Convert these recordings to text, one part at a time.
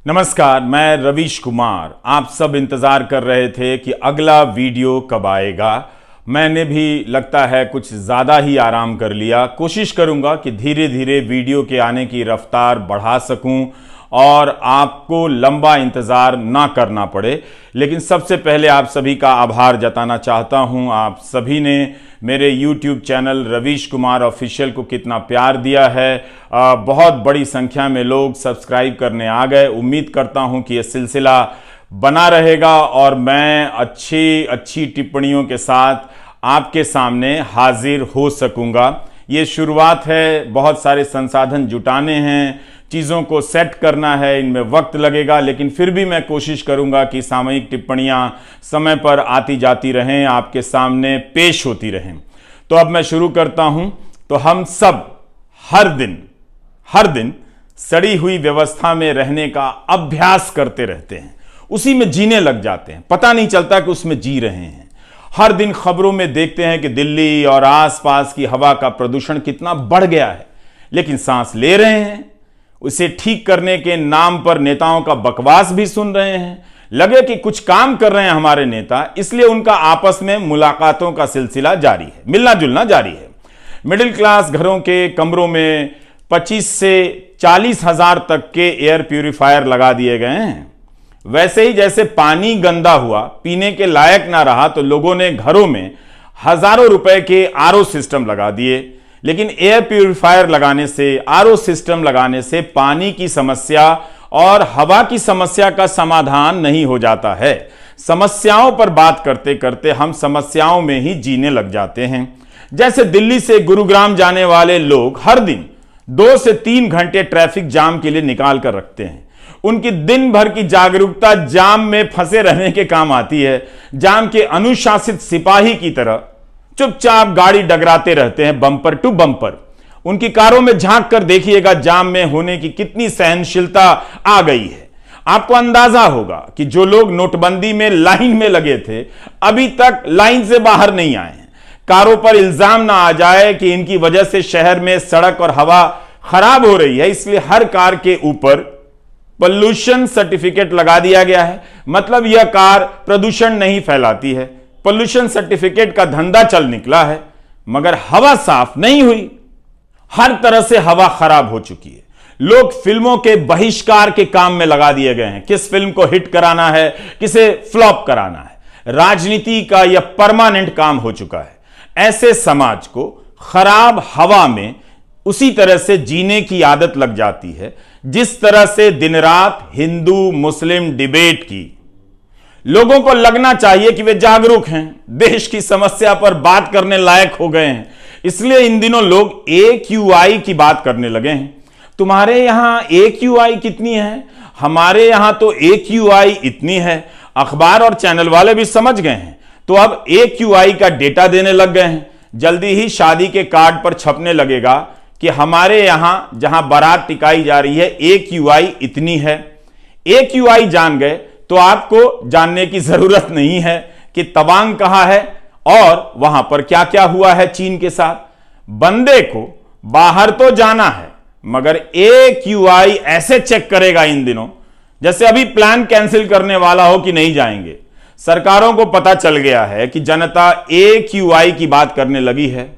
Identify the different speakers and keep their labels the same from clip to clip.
Speaker 1: नमस्कार, मैं रवीश कुमार। आप सब इंतज़ार कर रहे थे कि अगला वीडियो कब आएगा। मैंने भी लगता है कुछ ज़्यादा ही आराम कर लिया। कोशिश करूंगा कि धीरे धीरे वीडियो के आने की रफ्तार बढ़ा सकूं और आपको लंबा इंतज़ार ना करना पड़े। लेकिन सबसे पहले आप सभी का आभार जताना चाहता हूं। आप सभी ने मेरे YouTube channel Ravish Kumar official को कितना प्यार दिया है। बहुत बड़ी संख्या में लोग सब्सक्राइब करने आ गए। उम्मीद करता हूं कि यह सिलसिला बना रहेगा और मैं अच्छी टिप्पणियों के साथ आपके सामने हाजिर हो सकूंगा। ये शुरुआत है, बहुत सारे संसाधन जुटाने हैं, चीज़ों को सेट करना है, इनमें वक्त लगेगा, लेकिन फिर भी मैं कोशिश करूंगा कि सामयिक टिप्पणियां समय पर आती जाती रहें, आपके सामने पेश होती रहें। तो अब मैं शुरू करता हूं। तो हम सब हर दिन सड़ी हुई व्यवस्था में रहने का अभ्यास करते रहते हैं, उसी में जीने लग जाते हैं, पता नहीं चलता कि उसमें जी रहे हैं। हर दिन खबरों में देखते हैं कि दिल्ली और आसपास की हवा का प्रदूषण कितना बढ़ गया है, लेकिन सांस ले रहे हैं। उसे ठीक करने के नाम पर नेताओं का बकवास भी सुन रहे हैं। लगे कि कुछ काम कर रहे हैं हमारे नेता, इसलिए उनका आपस में मुलाकातों का सिलसिला जारी है, मिलना जुलना जारी है। मिडिल क्लास घरों के कमरों में 25 से 40 हजार तक के एयर प्यूरिफायर लगा दिए गए हैं। वैसे ही जैसे पानी गंदा हुआ, पीने के लायक ना रहा, तो लोगों ने घरों में हजारों रुपए के आरओ सिस्टम लगा दिए। लेकिन एयर प्यूरिफायर लगाने से, आरओ सिस्टम लगाने से पानी की समस्या और हवा की समस्या का समाधान नहीं हो जाता है। समस्याओं पर बात करते करते हम समस्याओं में ही जीने लग जाते हैं। जैसे दिल्ली से गुरुग्राम जाने वाले लोग हर दिन 2 से 3 घंटे ट्रैफिक जाम के लिए निकाल कर रखते हैं। उनकी दिन भर की जागरूकता जाम में फंसे रहने के काम आती है। जाम के अनुशासित सिपाही की तरह चुपचाप गाड़ी डगराते रहते हैं, बम्पर टू बम्पर। उनकी कारों में झांक कर देखिएगा जाम में होने की कितनी सहनशीलता आ गई है। आपको अंदाजा होगा कि जो लोग नोटबंदी में लाइन में लगे थे, अभी तक लाइन से बाहर नहीं आए हैं। कारों पर इल्जाम ना आ जाए कि इनकी वजह से शहर में सड़क और हवा खराब हो रही है, इसलिए हर कार के ऊपर पोल्यूशन सर्टिफिकेट लगा दिया गया है। मतलब यह कार प्रदूषण नहीं फैलाती है। पोल्यूशन सर्टिफिकेट का धंधा चल निकला है, मगर हवा साफ नहीं हुई। हर तरह से हवा खराब हो चुकी है। लोग फिल्मों के बहिष्कार के काम में लगा दिए गए हैं। किस फिल्म को हिट कराना है, किसे फ्लॉप कराना है, राजनीति का यह परमानेंट काम हो चुका है। ऐसे समाज को खराब हवा में उसी तरह से जीने की आदत लग जाती है जिस तरह से दिन रात हिंदू मुस्लिम डिबेट की। लोगों को लगना चाहिए कि वे जागरूक हैं, देश की समस्या पर बात करने लायक हो गए हैं, इसलिए इन दिनों लोग AQI की बात करने लगे हैं। तुम्हारे यहां AQI कितनी है? हमारे यहां तो AQI इतनी है। अखबार और चैनल वाले भी समझ गए हैं, तो अब AQI का डेटा देने लग गए हैं। जल्दी ही शादी के कार्ड पर छपने लगेगा कि हमारे यहां जहां बारात टिकाई जा रही है AQI इतनी है। AQI जान गए तो आपको जानने की जरूरत नहीं है कि तवांग कहां है और वहां पर क्या क्या हुआ है चीन के साथ। बंदे को बाहर तो जाना है, मगर AQI ऐसे चेक करेगा इन दिनों जैसे अभी प्लान कैंसिल करने वाला हो कि नहीं जाएंगे। सरकारों को पता चल गया है कि जनता AQI की बात करने लगी है,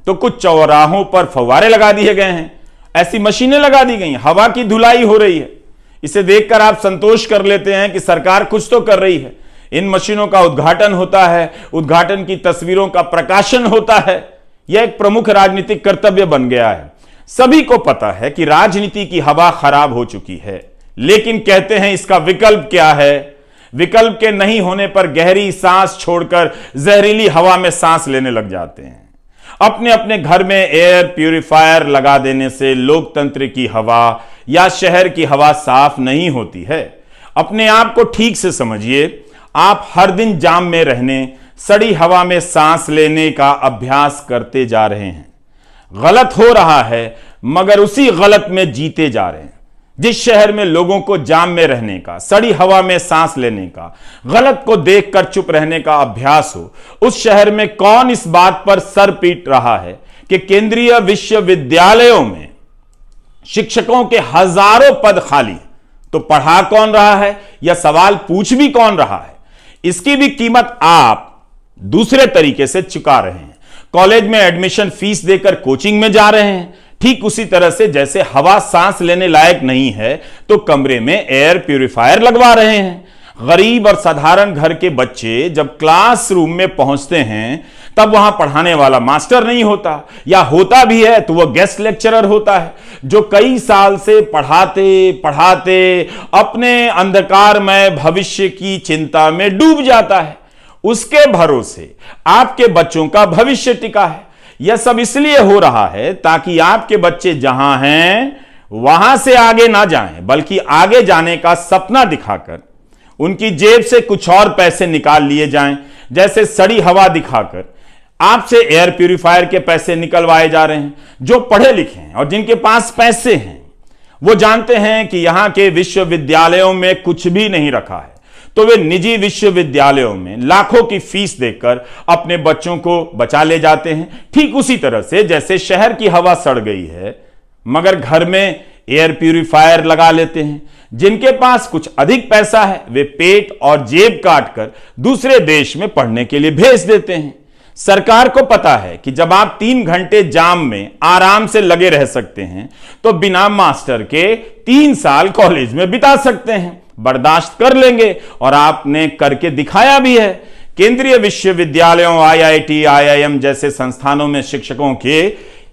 Speaker 1: तो कुछ चौराहों पर फव्वारे लगा दिए गए हैं, ऐसी मशीनें लगा दी गई, हवा की धुलाई हो रही है। इसे देखकर आप संतोष कर लेते हैं कि सरकार कुछ तो कर रही है। इन मशीनों का उद्घाटन होता है, उद्घाटन की तस्वीरों का प्रकाशन होता है। यह एक प्रमुख राजनीतिक कर्तव्य बन गया है। सभी को पता है कि राजनीति की हवा खराब हो चुकी है, लेकिन कहते हैं इसका विकल्प क्या है? विकल्प के नहीं होने पर गहरी सांस छोड़कर जहरीली हवा में सांस लेने लग जाते हैं। अपने अपने घर में एयर प्यूरिफायर लगा देने से लोकतंत्र की हवा या शहर की हवा साफ नहीं होती है। अपने आप को ठीक से समझिए। आप हर दिन जाम में रहने, सड़ी हवा में सांस लेने का अभ्यास करते जा रहे हैं। गलत हो रहा है, मगर उसी गलत में जीते जा रहे हैं। जिस शहर में लोगों को जाम में रहने का, सड़ी हवा में सांस लेने का, गलत को देखकर चुप रहने का अभ्यास हो, उस शहर में कौन इस बात पर सर पीट रहा है कि केंद्रीय विश्वविद्यालयों में शिक्षकों के हजारों पद खाली, तो पढ़ा कौन रहा है या सवाल पूछ भी कौन रहा है, इसकी भी कीमत आप दूसरे तरीके से चुका रहे हैं। कॉलेज में एडमिशन फीस देकर कोचिंग में जा रहे हैं, ठीक उसी तरह से जैसे हवा सांस लेने लायक नहीं है तो कमरे में एयर प्यूरिफायर लगवा रहे हैं। गरीब और साधारण घर के बच्चे जब क्लासरूम में पहुंचते हैं तब वहां पढ़ाने वाला मास्टर नहीं होता, या होता भी है तो वह गेस्ट लेक्चरर होता है जो कई साल से पढ़ाते पढ़ाते अपने अंधकारमय भविष्य की चिंता में डूब जाता है। उसके भरोसे आपके बच्चों का भविष्य टिका है। यह सब इसलिए हो रहा है ताकि आपके बच्चे जहां हैं वहां से आगे ना जाएं, बल्कि आगे जाने का सपना दिखाकर उनकी जेब से कुछ और पैसे निकाल लिए जाएं, जैसे सड़ी हवा दिखाकर आपसे एयर प्यूरिफायर के पैसे निकलवाए जा रहे हैं। जो पढ़े लिखे हैं और जिनके पास पैसे हैं वो जानते हैं कि यहां के विश्वविद्यालयों में कुछ भी नहीं रखा है, तो वे निजी विश्वविद्यालयों में लाखों की फीस देकर अपने बच्चों को बचा ले जाते हैं। ठीक उसी तरह से जैसे शहर की हवा सड़ गई है मगर घर में एयर प्यूरिफायर लगा लेते हैं। जिनके पास कुछ अधिक पैसा है वे पेट और जेब काटकर दूसरे देश में पढ़ने के लिए भेज देते हैं। सरकार को पता है कि जब आप 3 घंटे जाम में आराम से लगे रह सकते हैं तो बिना मास्टर के 3 साल कॉलेज में बिता सकते हैं, बर्दाश्त कर लेंगे, और आपने करके दिखाया भी है। केंद्रीय विश्वविद्यालयों, आईआईटी, आईआईएम जैसे संस्थानों में शिक्षकों के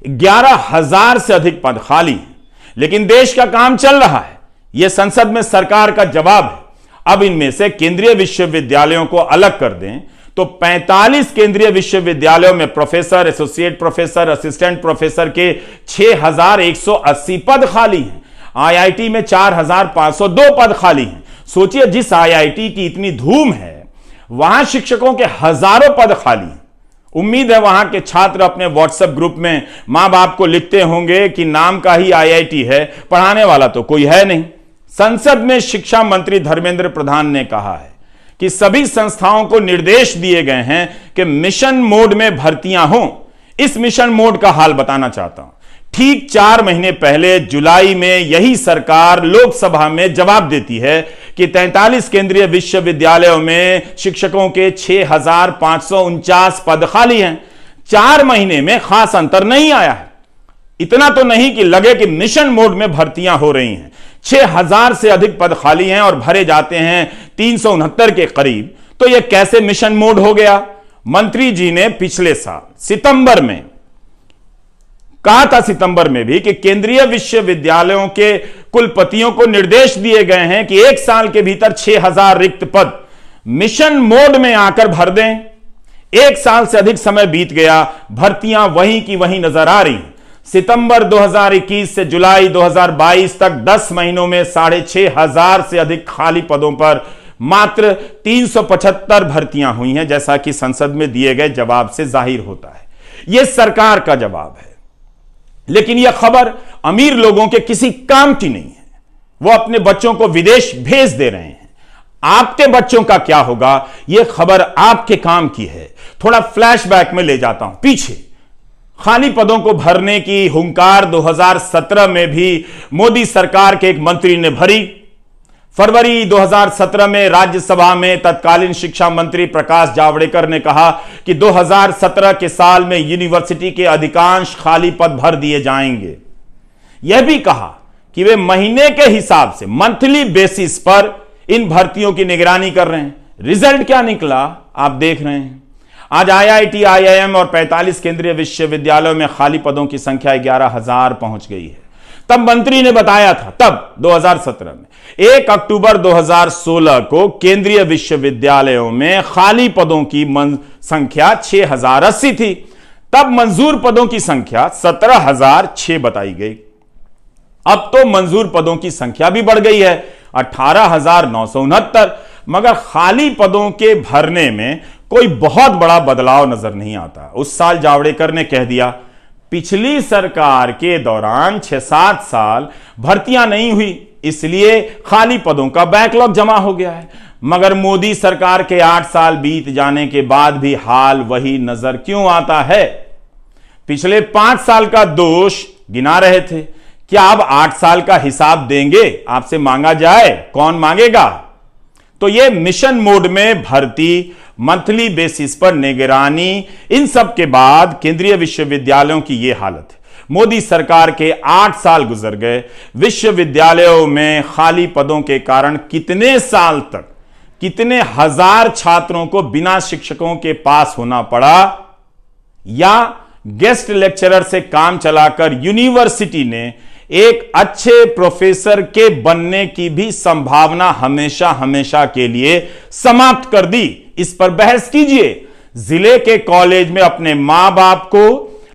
Speaker 1: 11,000 से अधिक पद खाली हैं, लेकिन देश का काम चल रहा है। यह संसद में सरकार का जवाब है। अब इनमें से केंद्रीय विश्वविद्यालयों को अलग कर दें तो 45 केंद्रीय विश्वविद्यालयों में professor, associate professor, assistant professor के 6,180 पद खाली हैं। आईआईटी में 4,502 पद खाली हैं। सोचिए, जिस आईआईटी की इतनी धूम है वहां शिक्षकों के हजारों पद खाली हैं। उम्मीद है वहां के छात्र अपने व्हाट्सएप ग्रुप में मां बाप को लिखते होंगे कि नाम का ही आईआईटी है, पढ़ाने वाला तो कोई है नहीं। संसद में शिक्षा मंत्री धर्मेंद्र प्रधान ने कहा है कि सभी संस्थाओं को निर्देश दिए गए हैं कि मिशन मोड में भर्तियां हों। इस मिशन मोड का हाल बताना चाहता हूं। ठीक 4 महीने पहले जुलाई में यही सरकार लोकसभा में जवाब देती है कि 43 केंद्रीय विश्वविद्यालयों में शिक्षकों के 6,549 पद खाली हैं। 4 महीने में खास अंतर नहीं आया है। इतना तो नहीं कि लगे कि मिशन मोड में भर्तियां हो रही हैं। 6,000 से अधिक पद खाली हैं और भरे जाते हैं 369 के करीब। तो यह कैसे मिशन मोड हो गया? मंत्री जी ने पिछले साल सितंबर में कहा था, सितंबर में भी, कि केंद्रीय विश्वविद्यालयों के कुलपतियों को निर्देश दिए गए हैं कि 1 साल के भीतर 6,000 रिक्त पद मिशन मोड में आकर भर दें। 1 साल से अधिक समय बीत गया, भर्तियां वहीं की वहीं नजर आ रही। सितंबर 2021 से जुलाई 2022 तक 10 महीनों में 6,500 से अधिक खाली पदों पर मात्र 375 भर्तियां हुई हैं, जैसा कि संसद में दिए गए जवाब से जाहिर होता है। यह सरकार का जवाब है, लेकिन यह खबर अमीर लोगों के किसी काम की नहीं है। वो अपने बच्चों को विदेश भेज दे रहे हैं। आपके बच्चों का क्या होगा, यह खबर आपके काम की है। थोड़ा फ्लैशबैक में ले जाता हूं पीछे। खाली पदों को भरने की हुंकार 2017 में भी मोदी सरकार के एक मंत्री ने भरी। फरवरी 2017 में राज्यसभा में तत्कालीन शिक्षा मंत्री प्रकाश जावड़ेकर ने कहा कि 2017 के साल में यूनिवर्सिटी के अधिकांश खाली पद भर दिए जाएंगे। यह भी कहा कि वे महीने के हिसाब से, मंथली बेसिस पर इन भर्तियों की निगरानी कर रहे हैं। रिजल्ट क्या निकला आप देख रहे हैं। आज आईआईटी, आईआईएम और 45 केंद्रीय विश्वविद्यालयों में खाली पदों की संख्या 11,000 पहुंच गई है। तब मंत्री ने बताया था, तब 2017 में 1 अक्टूबर 2016 को केंद्रीय विश्वविद्यालयों में खाली पदों की संख्या 6,080 थी। तब मंजूर पदों की संख्या 17,006 बताई गई। अब तो मंजूर पदों की संख्या भी बढ़ गई है, 18,969। मगर खाली पदों के भरने में कोई बहुत बड़ा बदलाव नजर नहीं आता। उस साल जावड़ेकर ने कह दिया, पिछली सरकार के दौरान 6-7 साल भर्तियां नहीं हुई, इसलिए खाली पदों का बैकलॉग जमा हो गया है। मगर मोदी सरकार के 8 साल बीत जाने के बाद भी हाल वही नजर क्यों आता है? पिछले 5 साल का दोष गिना रहे थे। क्या अब 8 साल का हिसाब देंगे? आपसे मांगा जाए, कौन मांगेगा? तो ये मिशन मोड में भर्ती, मंथली बेसिस पर निगरानी, इन सब के बाद केंद्रीय विश्वविद्यालयों की यह हालत है। मोदी सरकार के 8 साल गुजर गए, विश्वविद्यालयों में खाली पदों के कारण कितने साल तक, कितने हजार छात्रों को बिना शिक्षकों के पास होना पड़ा, या गेस्ट लेक्चरर से काम चलाकर यूनिवर्सिटी ने एक अच्छे प्रोफेसर के बनने की भी संभावना हमेशा हमेशा के लिए समाप्त कर दी। इस पर बहस कीजिए। जिले के कॉलेज में अपने मां बाप को